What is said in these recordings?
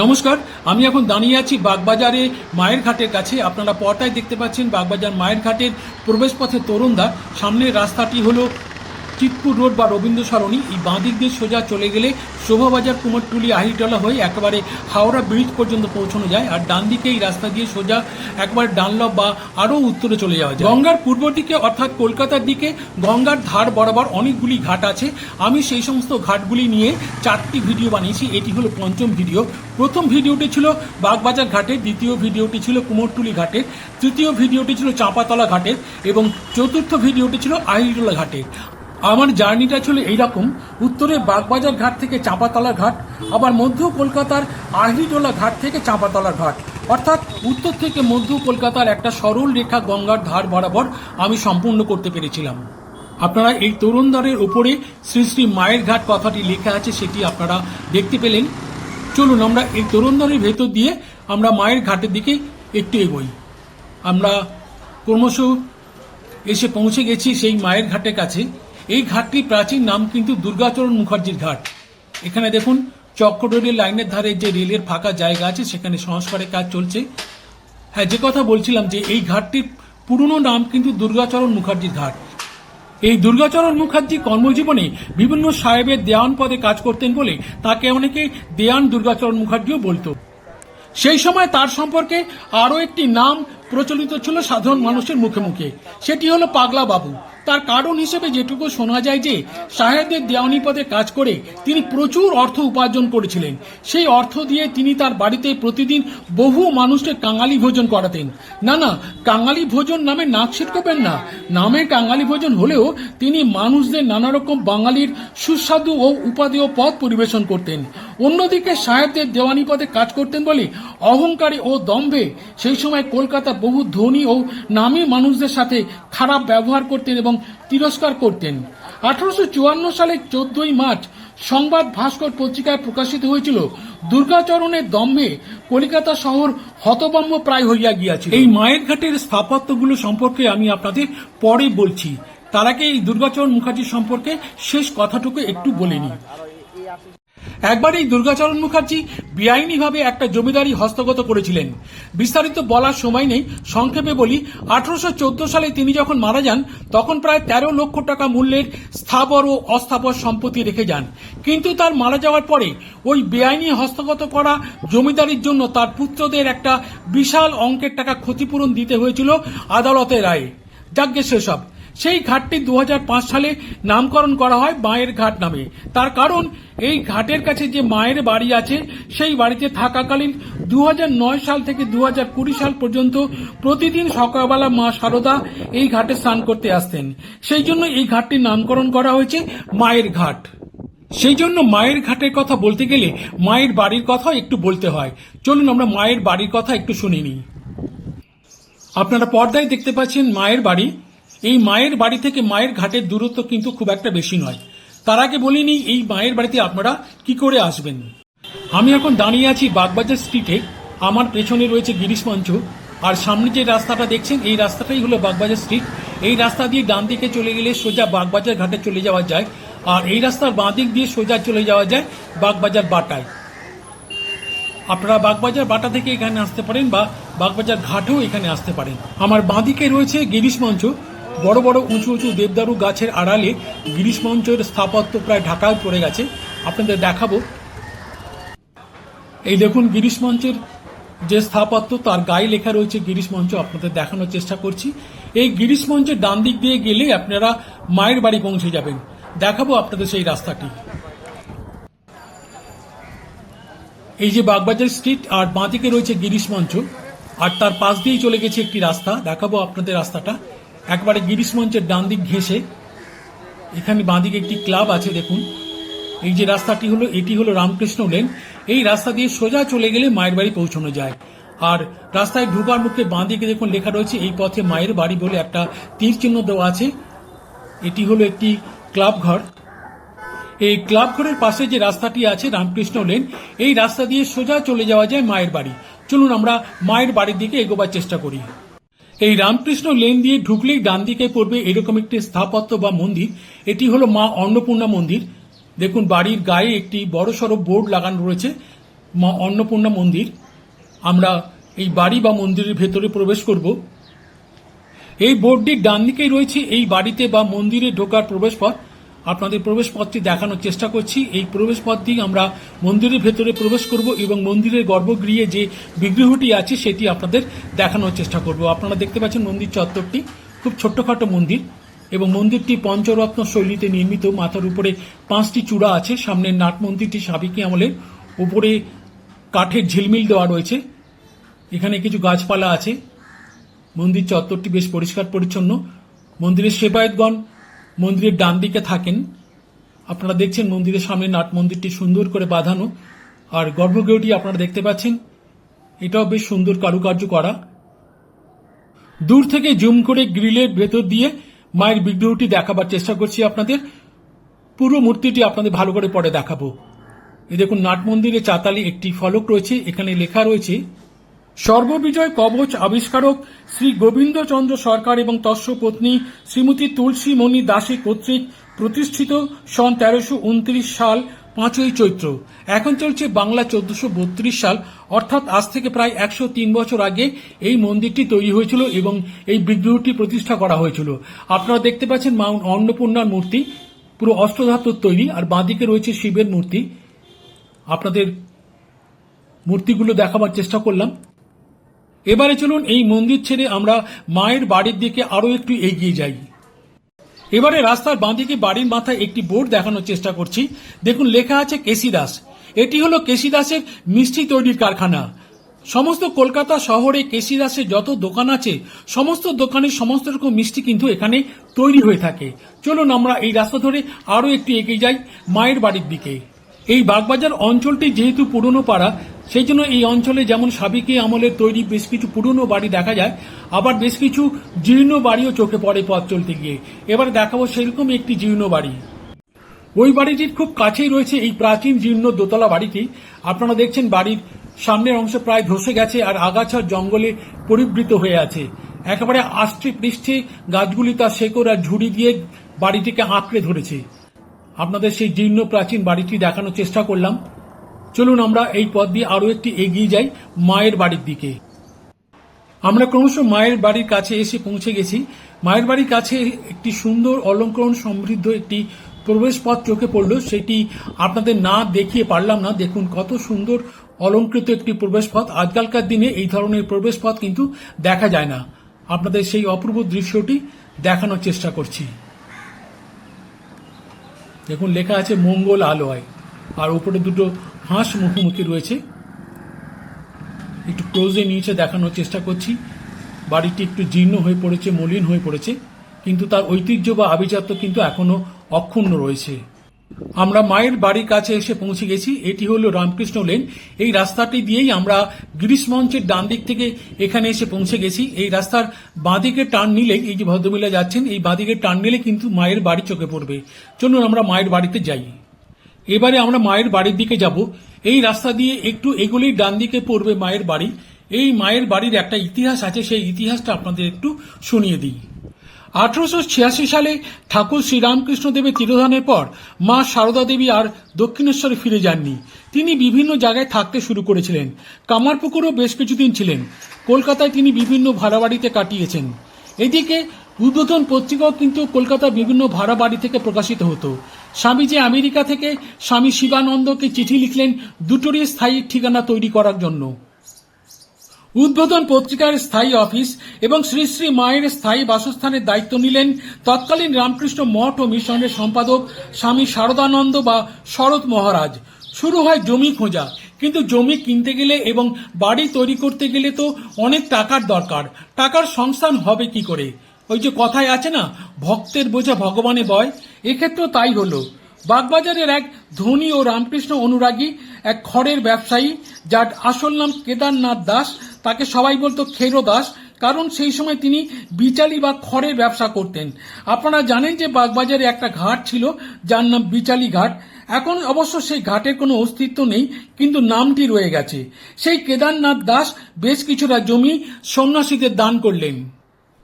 নমস্কার, আমি এখন দাঁড়িয়ে আছি বাগবাজারে মায়ের ঘাটের কাছে। আপনারা পর্দায় দেখতে পাচ্ছেন বাগবাজার মায়ের ঘাটের প্রবেশপথে তরুণদা। সামনের রাস্তাটি হলো চিতপুর রোড বা রবীন্দ্র সরণি। এই বাঁদিক দিয়ে সোজা চলে গেলে শোভাবাজার, কুমোরটুলি, আহিরটলা হয়ে একেবারে হাওড়া ব্রিজ পর্যন্ত পৌঁছানো যায়। আর ডান দিকে এই রাস্তা দিয়ে সোজা একবার ডানলপ বা আরও উত্তরে চলে যাওয়া যায়। গঙ্গার পূর্ব দিকে অর্থাৎ কলকাতার দিকে গঙ্গার ধার বরাবর অনেকগুলি ঘাট আছে। আমি সেই সমস্ত ঘাটগুলি নিয়ে 4টি ভিডিও বানিয়েছি। এটি হলো পঞ্চম ভিডিও। প্রথম ভিডিওটি ছিল বাগবাজার ঘাটের, দ্বিতীয় ভিডিওটি ছিল কুমোরটুলি ঘাটের, তৃতীয় ভিডিওটি ছিল চাঁপাতলা ঘাটের এবং চতুর্থ ভিডিওটি ছিল আহিরটলা ঘাটের। আমার জার্নিটা ছিল এইরকম: উত্তরে বাগবাজার ঘাট থেকে চাঁপাতলা ঘাট, আবার মধ্য কলকাতার আহিরটলা ঘাট থেকে চাঁপাতলা ঘাট, অর্থাৎ উত্তর থেকে মধ্য কলকাতার একটা সরল রেখা গঙ্গার ধার বরাবর আমি সম্পূর্ণ করতে পেরেছিলাম। আপনারা এই তরুণদ্বারের উপরে শ্রী শ্রী মায়ের ঘাট কথাটি লেখা আছে, সেটি আপনারা দেখতে পেলেন। চলুন আমরা এই তরুণদ্বারের ভেতর দিয়ে আমরা মায়ের ঘাটের দিকে একটু এগোই। আমরা ক্রমশ এসে পৌঁছে গেছি সেই মায়ের ঘাটের কাছে। এই ঘাটটির প্রাচীন নাম কিন্তু দুর্গাচরণ মুখার্জির ঘাট। এখানে দেখুন চক্র রেলের লাইনের ধারে যে রেলের ফাঁকা জায়গা আছে সেখানে সংস্কারের কাজ চলছে। হ্যাঁ, যে কথা বলছিলাম যে এই ঘাটটির পুরনো নাম কিন্তু দুর্গাচরণ মুখার্জির ঘাট। এই দুর্গাচরণ মুখার্জি কর্মজীবনে বিভিন্ন সাহেবের দেওয়ান পদে কাজ করতেন বলে তাকে অনেকে দেওয়ান দুর্গাচরণ মুখার্জিও বলতো। সেই সময় তার সম্পর্কে আরও একটি নাম প্রচলিত ছিল সাধারণ মানুষের মুখে মুখে, সেটি হলো পাগলা বাবু। তার কারণ হিসেবে যেটুকু শোনা যায় যে সাহেবদের দেওয়ানি পদে কাজ করে তিনি প্রচুর অর্থ উপার্জন করেছিলেন। সেই অর্থ দিয়ে তিনি তার বাড়িতে প্রতিদিন বহু মানুষকে কাঙালি ভোজন করাতেন। না, কাঙালি ভোজন নামে নাক ছিটকাবেন না, নামে কাঙালি ভোজন হলেও তিনি মানুষদের নানা রকম বাঙালির সুস্বাদু ও উপাদেয় পদ পরিবেশন করতেন। অন্যদিকে সাহেবদের দেওয়ানি পদে কাজ করতেন বলে অহংকারী ও দম্ভে সেই সময় কলকাতা বহু ধনী ও নামী মানুষদের সাথে খারাপ ব্যবহার করতেন এবং তিরস্কার করতেন। 1854 সালের 14ই মার্চ সংবাদ ভাস্কর পত্রিকায় প্রকাশিত হয়েছিল, দুর্গাচরণের দম্ভে কলিকাতা শহর হতভম্ব প্রায় হইয়া গিয়াছিল। এই মায়ের ঘাটের স্থাপত্যগুলো সম্পর্কে আমি আপনাদের পরে বলছি। তার আগে এই দুর্গাচরণ মুখার্জি সম্পর্কে শেষ কথাটুকু একটু বলে নিই। একবার এই দুর্গাচরণ মুখার্জি বেআইনিভাবে একটা জমিদারি হস্তগত করেছিলেন। বিস্তারিত বলার সময় নেই, সংক্ষেপে বলি। 1814 সালে তিনি যখন মারা যান তখন প্রায় 13 লক্ষ টাকা মূল্যের স্থাবর ও অস্থাবর সম্পত্তি রেখে যান। কিন্তু তার মারা যাওয়ার পরে ওই বেআইনি হস্তগত করা জমিদারির জন্য তার পুত্রদের একটা বিশাল অঙ্কের টাকা ক্ষতিপূরণ দিতে হয়েছিল আদালতের রায়ে। যাজ্ঞে সেসব। সেই ঘাটটি 2005 সালে নামকরণ করা হয় মায়ের ঘাট নামে। তার কারণ এই ঘাটের কাছে যে মায়ের বাড়ি আছে সেই বাড়িতে থাকাকালীন 2009 সাল থেকে 2020 সাল পর্যন্ত প্রতিদিন সকালবেলা মা শারদা এই ঘাটে স্নান করতে আসতেন। সেই জন্য এই ঘাটটির নামকরণ করা হয়েছে মায়ের ঘাট। সেই জন্য মায়ের ঘাটের কথা বলতে গেলে মায়ের বাড়ির কথা একটু বলতে হয়। চলুন আমরা মায়ের বাড়ির কথা একটু শুনে নিই। আপনারা পর্দায় দেখতে পাচ্ছেন মায়ের বাড়ি। এই মায়ের বাড়ি থেকে মায়ের ঘাটের দূরত্ব কিন্তু খুব একটা বেশি নয়। তার আগে বলিনি এই মায়ের বাড়িতে আপনারা কি করে আসবেন। আমি এখন দাঁড়িয়ে আছি বাগবাজার স্ট্রিটে। আমার পেছনে রয়েছে গিরিশ মঞ্চ, আর সামনে যে রাস্তাটা দেখছেন এই রাস্তাটাই হলো বাগবাজার স্ট্রিট। এই রাস্তা দিয়ে ডান দিকে চলে গেলে সোজা বাগবাজার ঘাটে চলে যাওয়া যায়, আর এই রাস্তার বাঁ দিক দিয়ে সোজা চলে যাওয়া যায় বাগবাজার বাটায়। আপনারা বাগবাজার বাটা থেকে এখানে আসতে পারেন বা বাগবাজার ঘাটেও এখানে আসতে পারেন। আমার বাঁ দিকে রয়েছে গিরিশ মঞ্চ। বড় বড় উঁচু উঁচু দেবদারু গাছের আড়ালে গিরিশ মঞ্চের স্থাপত্য প্রায় ঢাকায় পড়ে গেছে। আপনাদের দেখাবো। এই দেখুন গিরিশ মঞ্চের যে স্থাপত্য, তার গায়ে লেখা রয়েছে গিরিশ মঞ্চ। আপনাদের দেখানোর চেষ্টা করছি। এই গিরিশ মঞ্চের ডান দিক দিয়ে গেলে আপনারা মায়ের বাড়ি পৌঁছে যাবেন। দেখাবো আপনাদের সেই রাস্তাটি। এই যে বাগবাজার স্ট্রিট, আর বাঁ দিকে রয়েছে গিরিশ মঞ্চ, আর তার পাশ দিয়েই চলে গেছে একটি রাস্তা। দেখাবো আপনাদের রাস্তাটা। একবারে গিরিশ মঞ্চের ডান দিক ঘেঁষে এখানে বাঁ দিকে একটি ক্লাব আছে। দেখুন এই যে রাস্তাটি হলো, এটি হলো রামকৃষ্ণ লেন। এই রাস্তা দিয়ে সোজা চলে গেলে মায়ের বাড়ি পৌঁছানো যায়। আর রাস্তায় ঢুকার মুখে বাঁ দিকে দেখুন লেখা রয়েছে এই পথে মায়ের বাড়ি বলে একটা তীর চিহ্ন দেওয়া আছে। এটি হলো একটি ক্লাব ঘর। এই ক্লাব ঘরের পাশে যে রাস্তাটি আছে রামকৃষ্ণ লেন, এই রাস্তা দিয়ে সোজা চলে যাওয়া যায় মায়ের বাড়ি। চলুন আমরা মায়ের বাড়ির দিকে এগোবার চেষ্টা করি। এই রামকৃষ্ণ লেন দিয়ে ঢুকলেই ডান দিকে পড়বে এরকম একটি স্থাপত্য বা মন্দির। এটি হলো মা অন্নপূর্ণা মন্দির। দেখুন বাড়ির গায়ে একটি বড়সড় বোর্ড লাগানো রয়েছে, মা অন্নপূর্ণা মন্দির। আমরা এই বাড়ি বা মন্দিরের ভেতরে প্রবেশ করব। এই বোর্ডটির ডান দিকেই রয়েছে এই বাড়িতে বা মন্দিরে ঢোকার প্রবেশপথ। আপনাদের প্রবেশপথটি দেখানোর চেষ্টা করছি। এই প্রবেশপথ দিয়ে আমরা মন্দিরের ভেতরে প্রবেশ করব এবং মন্দিরের গর্ভগৃহে যে বিগ্রহটি আছে সেটি আপনাদের দেখানোর চেষ্টা করব। আপনারা দেখতে পাচ্ছেন মন্দির চত্বরটি খুব ছোট্টখাটো মন্দির এবং মন্দিরটি পঞ্চরত্ন শৈলীতে নির্মিত। মাথার উপরে 5টি চূড়া আছে। সামনের নাট মন্দিরটি সাবেকি আমলের, উপরে কাঠের ঝিলমিল দেওয়া রয়েছে। এখানে কিছু গাছপালা আছে। মন্দির চত্বরটি বেশ পরিষ্কার পরিচ্ছন্ন। মন্দিরের সেবায়েতগণ মন্দিরের ডান দিকে থাকেন। আপনারা দেখছেন মন্দিরের সামনে নাট মন্দিরটি সুন্দর করে বাঁধানো, আর গর্ভগৃহটি আপনারা দেখতে পাচ্ছেন, এটাও বেশ সুন্দর কারুকার্য করা। দূর থেকে জুম করে গ্রিলের ভেতর দিয়ে মায়ের বিগ্রহটি দেখাবার চেষ্টা করছি আপনাদের। পুরো মূর্তিটি আপনাদের ভালো করে পরে দেখাবো। এই দেখুন, নাট মন্দিরের চাতালে একটি ফলক রয়েছে। এখানে লেখা রয়েছে, সর্ববিজয় কবচ আবিষ্কারক শ্রী গোবিন্দচন্দ্র সরকার এবং তস্য পত্নী শ্রীমতী তুলসী মণি দাসী কর্তৃক প্রতিষ্ঠিত সন 1329 সাল 5ই চৈত্র। এখন চলছে বাংলা 1432 সাল, অর্থাৎ আজ থেকে প্রায় 103 বছর আগে এই মন্দিরটি তৈরি হয়েছিল এবং এই বিগ্রহটি প্রতিষ্ঠা করা হয়েছিল। আপনারা দেখতে পাচ্ছেন মা অন্নপূর্ণার মূর্তি, পুরো অষ্টধাতুর তৈরি, আর বাঁদিকে রয়েছে শিবের মূর্তি। আপনাদের মূর্তিগুলো দেখাবার চেষ্টা করলাম। এবারে চলুন এই মন্দির ছেড়ে আমরা মায়ের বাড়ির দিকে আরো একটু এগিয়ে যাই। এবারে রাস্তার বাঁদিকে বাড়ির মাথায় একটি বোর্ড দেখানোর চেষ্টা করছি। দেখুন, লেখা আছে কেসি দাস। এটি হলো কেসি দাসের মিষ্টি তৈরির কারখানা। সমস্ত কলকাতা শহরে কেসি দাসের যত দোকান আছে, সমস্ত দোকানের সমস্ত রকম মিষ্টি কিন্তু এখানে তৈরি হয়ে থাকে। চলুন আমরা এই রাস্তা ধরে আরো একটু এগিয়ে যাই মায়ের বাড়ির দিকে। এই বাগবাজার অঞ্চলটি যেহেতু পুরনো পাড়া, সেই জন্য এই অঞ্চলে যেমন সাবেকি আমলের তৈরি বেশ কিছু পুরনো বাড়ি দেখা যায়, আবার বেশ কিছু জীর্ণ বাড়িও চোখে পড়ে পথ চলতে গিয়ে। এবার দেখাবো সেরকম একটি জীর্ণ বাড়ি। ওই বাড়িটির খুব কাছেই রয়েছে এই প্রাচীন জীর্ণ দোতলা বাড়িটি। আপনারা দেখছেন বাড়ির সামনের অংশ প্রায় ধসে গেছে আর আগাছার জঙ্গলে পরিবৃত হয়ে আছে। একেবারে আষ্টে পৃষ্ঠে গাছগুলি তার শেকড় আর ঝুড়ি দিয়ে বাড়িটিকে আঁকড়ে ধরেছে। আপনাদের সেই জীর্ণ প্রাচীন বাড়িটি দেখানোর চেষ্টা করলাম। চলুন আমরা এই পথ দিয়ে আরো একটি এগিয়ে যাই মায়ের বাড়ির দিকে। আমরা ক্রমশ মায়ের বাড়ির কাছে এসে পৌঁছে গেছি। মায়ের বাড়ির কাছে একটি সুন্দর অলঙ্করণ সমৃদ্ধ একটি প্রবেশ পথ চোখে পড়ল। সেটি আপনাদের না দেখিয়ে পারলাম না। দেখুন কত সুন্দর অলঙ্কৃত একটি প্রবেশ পথ। আজকালকার দিনে এই ধরনের প্রবেশ পথ কিন্তু দেখা যায় না। আপনাদের সেই অপূর্ব দৃশ্যটি দেখানোর চেষ্টা করছি। দেখুন, লেখা আছে মঙ্গল আলয়, আর উপরে দুটো হাঁস মুখোমুখি রয়েছে। একটু ক্লোজে নিচে দেখানোর চেষ্টা করছি। বাড়িটি একটু জীর্ণ হয়ে পড়েছে, মলিন হয়ে পড়েছে, কিন্তু তার ঐতিহ্য বা আভিজাত্য কিন্তু এখনো অক্ষুণ্ণ রয়েছে। আমরা মায়ের বাড়ির কাছে এসে পৌঁছে গেছি। এটি হলো রামকৃষ্ণ লেন। এই রাস্তাটি দিয়েই আমরা গিরিশ মঞ্চের ডান দিক থেকে এখানে এসে পৌঁছে গেছি। এই রাস্তার বাঁদিকে টার্ন নিলে, এই যে ভদ্রমহিলা যাচ্ছেন, এই বাঁদিকে টার্ন নিলে কিন্তু মায়ের বাড়ি চোখে পড়বে। চলুন আমরা মায়ের বাড়িতে যাই। এবারে আমরা মায়ের বাড়ির দিকে যাব। এই রাস্তা দিয়ে একটু এগুলি ডান দিকে পড়বে মায়ের বাড়ি। এই মায়ের বাড়ির একটা ইতিহাস আছে, সেই ইতিহাসটা আপনাদের একটু শুনিয়ে দিই। 1886 সালে ঠাকুর শ্রীরামকৃষ্ণ দেবের তিরোধানের পর মা সারদা দেবী আর দক্ষিণেশ্বরে ফিরে যাননি। তিনি বিভিন্ন জায়গায় থাকতে শুরু করেছিলেন। কামারপুকুরও বেশ কিছুদিন ছিলেন। কলকাতায় তিনি বিভিন্ন ভাড়া বাড়িতে কাটিয়েছেন। এদিকে উদ্বোধন পত্রিকাও কিন্তু কলকাতার বিভিন্ন ভাড়া বাড়ি থেকে প্রকাশিত হতো। স্বামীজি আমেরিকা থেকে স্বামী শিবানন্দকে চিঠি লিখলেন দুটোরই স্থায়ী ঠিকানা তৈরি করার জন্য। উদ্বোধন পত্রিকার স্থায়ী অফিস এবং শ্রী শ্রী মায়ের স্থায়ী বাসস্থানের দায়িত্ব নিলেন তৎকালীন রামকৃষ্ণ মঠ ও মিশনের সম্পাদক স্বামী শারদানন্দ বা শরৎ মহারাজ। শুরু হয় জমি খোঁজা, কিন্তু জমি কিনতে গেলে এবং বাড়ি তৈরি করতে গেলে তো অনেক টাকার দরকার। টাকার সংস্থান হবে কি করে? ওই যে কথায় আছে না, ভক্তের বোঝা ভগবানে বয়, এক্ষেত্রেও তাই হলো। বাগবাজারের এক ধনী ও রামকৃষ্ণ অনুরাগী এক খড়ের ব্যবসায়ী, যার আসল নাম কেদারনাথ দাস, তাকে সবাই বলতো খেরো দাস, কারণ সেই সময় তিনি বিচালি বা খড়ের ব্যবসা করতেন। আপনারা জানেন যে বাগবাজারে একটা ঘাট ছিল যার নাম বিচালি ঘাট। এখন অবশ্য সেই ঘাটের কোনো অস্তিত্ব নেই, কিন্তু নামটি রয়ে গেছে। সেই কেদারনাথ দাস বেশ কিছুটা জমি সন্ন্যাসীদের দান করলেন,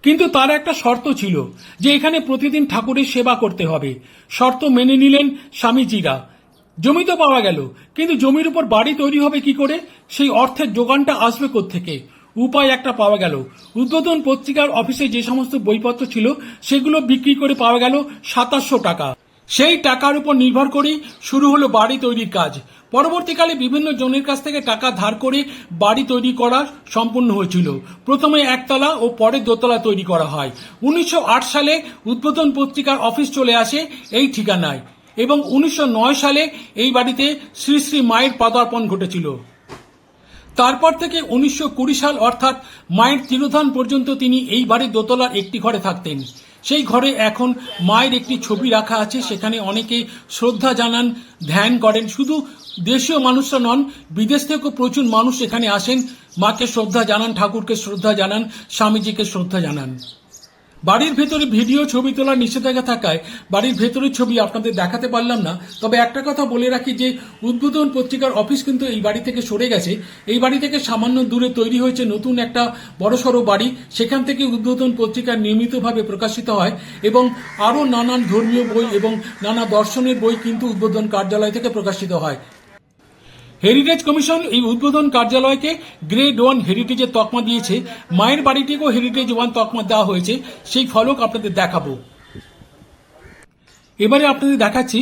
কিন্তু তার একটা শর্ত ছিল যে এখানে প্রতিদিন ঠাকুরের সেবা করতে হবে। শর্ত মেনে নিলেন স্বামীজিরা। জমি তো পাওয়া গেল, কিন্তু জমির উপর বাড়ি তৈরি হবে কি করে? সেই অর্থের যোগানটা আসবে কোত্থেকে? উপায় একটা পাওয়া গেল। উদ্বোধন পত্রিকার অফিসে যে সমস্ত বইপত্র ছিল সেগুলো বিক্রি করে পাওয়া গেল 2700 টাকা। সেই টাকার উপর নির্ভর করেই শুরু হলো বাড়ি তৈরির কাজ। পরবর্তীকালে বিভিন্ন জনের কাছ থেকে টাকা ধার করে বাড়ি তৈরি করা সম্পূর্ণ হয়েছিল। প্রথমে একতলা ও পরে দোতলা তৈরি করা হয়। 1908 সালে উদ্বোধন পত্রিকার অফিস চলে আসে এই ঠিকানায় এবং 1909 সালে এই বাড়িতে শ্রী শ্রী মায়ের পদার্পণ ঘটেছিল। তারপর থেকে 1920 সাল অর্থাৎ মায়ের তিরোধান পর্যন্ত তিনি এই বাড়ির দোতলার একটি ঘরে থাকতেন। সেই ঘরে এখন মায়ের একটি ছবি রাখা আছে, সেখানে অনেকে শ্রদ্ধা জানান, ধ্যান করেন। শুধু দেশীয় মানুষরা নন, বিদেশ থেকেও প্রচুর মানুষ এখানে আসেন, মাকে শ্রদ্ধা জানান, ঠাকুরকে শ্রদ্ধা জানান, স্বামীজিকে শ্রদ্ধা জানান। বাড়ির ভেতরে ভিডিও ছবি তোলার নিষেধাজ্ঞা থাকায় বাড়ির ভেতরের ছবি আপনাদের দেখাতে পারলাম না। তবে একটা কথা বলে রাখি যে উদ্বোধন পত্রিকার অফিস কিন্তু এই বাড়ি থেকে সরে গেছে। এই বাড়ি থেকে সামান্য দূরে তৈরি হয়েছে নতুন একটা বড়সড় বাড়ি, সেখান থেকে উদ্বোধন পত্রিকা নিয়মিতভাবে প্রকাশিত হয় এবং আরও নানান ধর্মীয় বই এবং নানা দর্শনের বই কিন্তু উদ্বোধন কার্যালয় থেকে প্রকাশিত হয়। হেরিটেজ কমিশন এই উদ্বোধন কার্যালয়কে গ্রেড 1 হেরিটেজের তকমা দিয়েছে। মায়ের বাড়িটিকেও হেরিটেজ 1 তকমা দেওয়া হয়েছে, সেই ফলক আপনাদের দেখাবো। এবারে আপনাদের দেখাচ্ছি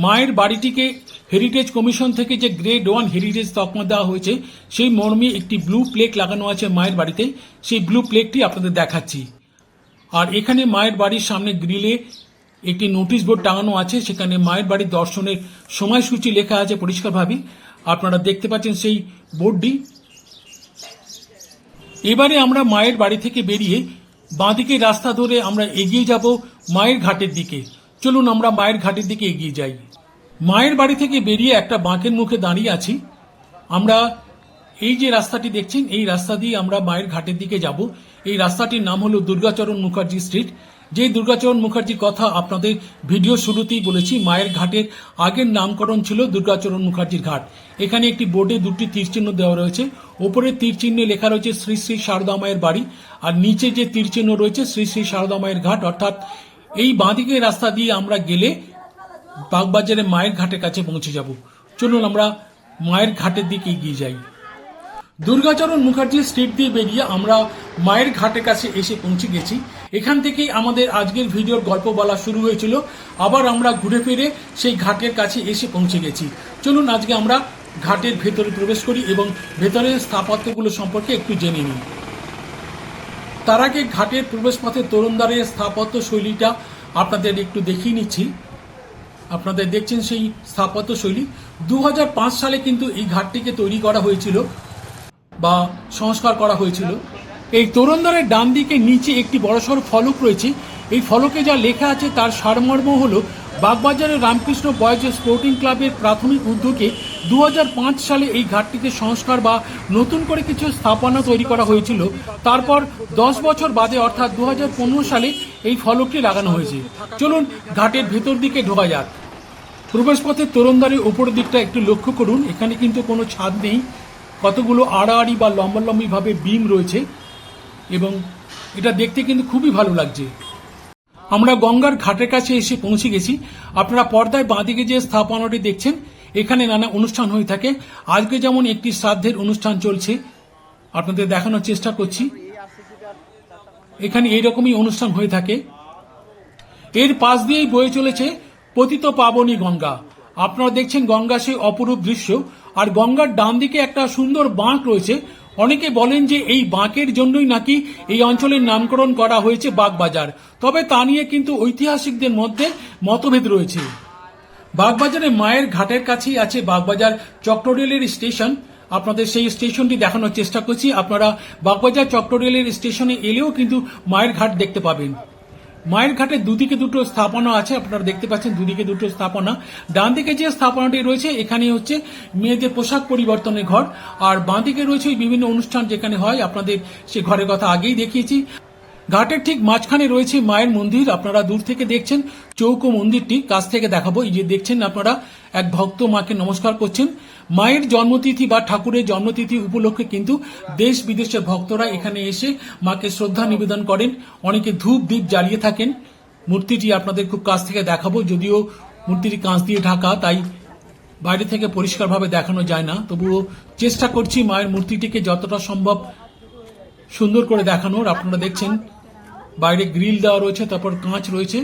মায়ের বাড়িটিকে হেরিটেজ কমিশন থেকে যে গ্রেড 1 হেরিটেজ তকমা দেওয়া হয়েছে সেই মর্মে একটি ব্লু প্লেক লাগানো আছে মায়ের বাড়িতে। সেই ব্লু প্লেকটি আপনাদের দেখাচ্ছি। আর এখানে মায়ের বাড়ির সামনে গ্রিলে একটি নোটিশ বোর্ড টাঙানো আছে, সেখানে মায়ের বাড়ির দর্শনের সময়সূচি লেখা আছে পরিষ্কারভাবে, আপনারা দেখতে পাচ্ছেন সেই বোর্ডটি। এবারে আমরা মায়ের বাড়ি থেকে বেরিয়ে বাঁদিকে রাস্তা ধরে আমরা এগিয়ে যাব মায়ের ঘাটের দিকে। চলুন আমরা মায়ের ঘাটের দিকে এগিয়ে যাই। মায়ের বাড়ি থেকে বেরিয়ে একটা বাঁকের মুখে দাঁড়িয়ে আছি আমরা। এই যে রাস্তাটি দেখছেন এই রাস্তা দিয়ে আমরা মায়ের ঘাটের দিকে যাব। এই রাস্তাটির নাম হলো দুর্গাচরণ মুখার্জি স্ট্রিট। যে দুর্গাচরণ মুখার্জির কথা আপনাদের ভিডিও শুরুতেই বলেছি, মায়ের ঘাটের আগের নামকরণ ছিল দুর্গাচরণ মুখার্জির ঘাট। এখানে একটি বোর্ডে দুটি তীরচিহ্ন দেওয়া রয়েছে। ওপরের তীরচিহ্নে লেখা রয়েছে শ্রী শ্রী সারদা মায়ের বাড়ি, আর নিচে যে তীরচিহ্ন রয়েছে শ্রী শ্রী সারদা মায়ের ঘাট। অর্থাৎ এই বাঁদিকে রাস্তা দিয়ে আমরা গেলে বাগবাজারে মায়ের ঘাটের কাছে পৌঁছে যাব। চলুন আমরা মায়ের ঘাটের দিকে এগিয়ে যাই। দুর্গাচরণ মুখার্জি স্ট্রিট দিয়ে বেরিয়ে আমরা মায়ের ঘাটের কাছে এসে পৌঁছে গেছি। এখান থেকেই আমাদের আজকের ভিডিওর গল্প বলা শুরু হয়েছিল। আবার আমরা ঘুরে ফিরে সেই ঘাটের কাছে এসে পৌঁছে গেছি। চলুন আজকে আমরা ঘাটের ভেতরে প্রবেশ করি এবং ভেতরের স্থাপত্যগুলো সম্পর্কে একটু জেনে নিই। তার আগে ঘাটের প্রবেশপথে তরুণদ্বারের স্থাপত্য শৈলীটা আপনাদের একটু দেখিয়ে নিচ্ছি। আপনাদের দেখছেন সেই স্থাপত্য শৈলী। 2005 সালে কিন্তু এই ঘাটটিকে তৈরি করা হয়েছিল বা সংস্কার করা হয়েছিল। এই তোরণদ্বারের ডান দিকে নিচে একটি বড়সড় ফলক রয়েছে। এই ফলকে যা লেখা আছে তার সারমর্ম হলো বাগবাজারের রামকৃষ্ণ বয়েজ স্পোর্টিং ক্লাবের প্রাথমিক উদ্যোগে 2005 সালে এই ঘাটটিতে সংস্কার বা নতুন করে কিছু স্থাপনা তৈরি করা হয়েছিল। তারপর 10 বছর বাদে অর্থাৎ 2015 সালে এই ফলকটি লাগানো হয়েছে। চলুন ঘাটের ভেতর দিকে ঢোকা যাক। প্রবেশপথের তোরণদ্বারের উপরের দিকটা একটু লক্ষ্য করুন, এখানে কিন্তু কোনো ছাদ নেই। কতগুলো আড়াআড়ি বা লম্বালম্বিভাবে বিম রয়েছে এবং এটা দেখতে কিন্তু খুবই ভালো লাগছে। আমরা গঙ্গার ঘাটের কাছে এসে পৌঁছে গেছি। আপনারা পর্দায় বাঁদিকে যে স্থাপনাটি দেখছেন এখানে নানা অনুষ্ঠান হয়ে থাকে। আজকে যেমন একটি শ্রাদ্ধের অনুষ্ঠান চলছে, আপনাদের দেখানোর চেষ্টা করছি। এখানে এইরকমই অনুষ্ঠান হয়ে থাকে। এর পাশ দিয়েই বয়ে চলেছে পতিত পাবনী গঙ্গা। আপনারা দেখছেন গঙ্গা সেই অপরূপ দৃশ্য। আর গঙ্গার ডান দিকে একটা সুন্দর বাঁক রয়েছে। অনেকে বলেন যে এই বাঁকের জন্যই নাকি এই অঞ্চলের নামকরণ করা হয়েছে বাগবাজার। তবে তা নিয়ে কিন্তু ঐতিহাসিকদের মধ্যে মতভেদ রয়েছে। বাগবাজারে মায়ের ঘাটের কাছেই আছে বাগবাজার চক্ররেলের স্টেশন। আপনাদের সেই স্টেশনটি দেখানোর চেষ্টা করছি। আপনারা বাগবাজার চক্ররেলের স্টেশনে এলেও কিন্তু মায়ের ঘাট দেখতে পাবেন। মায়ের ঘাটের দুদিকে দুটো স্থাপনা আছে, আপনারা দেখতে পাচ্ছেন দুদিকে দুটো স্থাপনা। ডান দিকে যে স্থাপনাটি রয়েছে এখানে হচ্ছে মেয়েদের পোশাক পরিবর্তনের ঘর, আর বাঁ দিকে রয়েছে বিভিন্ন অনুষ্ঠান যেখানে হয়। আপনাদের সে ঘরের কথা আগেই দেখিয়েছি। ঘাটের ঠিক মাঝখানে রয়েছে মায়ের মন্দির। আপনারা দূর থেকে দেখছেন চৌকো মন্দিরটি, কাছ থেকে দেখাবো। এই যে দেখছেন আপনারা এক ভক্ত মাকে নমস্কার করছেন। মায়ের জন্মতিথি বা ঠাকুরের জন্মতিথি উপলক্ষে কিন্তু দেশ বিদেশের ভক্তরা এখানে এসে মাকে শ্রদ্ধা নিবেদন করেন। অনেকে ধূপ দ্বীপ জ্বালিয়ে থাকেন। মূর্তিটি আপনাদের খুব কাছ থেকে দেখাবো, যদিও মূর্তিটি কাঁচ দিয়ে ঢাকা, তাই বাইরে থেকে পরিষ্কারভাবে দেখানো যায় না, তবুও চেষ্টা করছি মায়ের মূর্তিটিকে যতটা সম্ভব সুন্দর করে দেখানোর। আপনারা দেখছেন বাইরে গ্রিল দেওয়া রয়েছে, তারপর কাঁচ রয়েছে,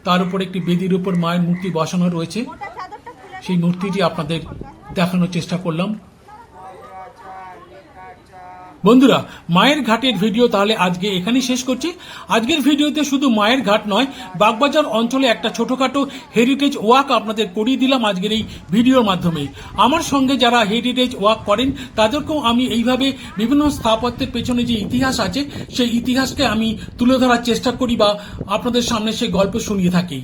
তার উপর একটি বেদির উপর মায়ের মূর্তি বসানো রয়েছে। সেই মূর্তিটি আপনাদের দেখানোর চেষ্টা করলাম। বন্ধুরা, মায়ের ঘাটের ভিডিও তাহলে আজকে এখানেই শেষ করছি। আজকের ভিডিওতে শুধু মায়ের ঘাট নয়, বাগবাজার অঞ্চলে একটা ছোটখাটো হেরিটেজ ওয়াক আপনাদের করিয়ে দিলাম আজকের এই ভিডিওর মাধ্যমে। আমার সঙ্গে যারা হেরিটেজ ওয়াক করেন তাদেরকেও আমি এইভাবে বিভিন্ন স্থাপত্যের পেছনে যে ইতিহাস আছে সেই ইতিহাসকে আমি তুলে ধরার চেষ্টা করি বা আপনাদের সামনে সেই গল্প শুনিয়ে থাকি।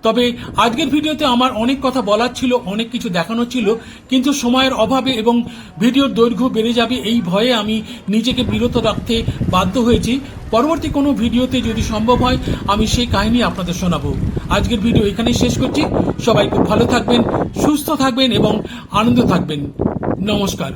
তবে আজকের ভিডিওতে আমার অনেক কথা বলার ছিল, অনেক কিছু দেখানোর ছিল, কিন্তু সময়ের অভাবে এবং ভিডিওর দৈর্ঘ্য বেড়ে যাবে এই ভয়ে আমি নিজেকে বিরত রাখতে বাধ্য হয়েছি। পরবর্তী কোনো ভিডিওতে যদি সম্ভব হয় আমি সেই কাহিনী আপনাদের শোনাবো। আজকের ভিডিও এখানেই শেষ করছি। সবাই খুব ভালো থাকবেন, সুস্থ থাকবেন এবং আনন্দ থাকবেন। নমস্কার।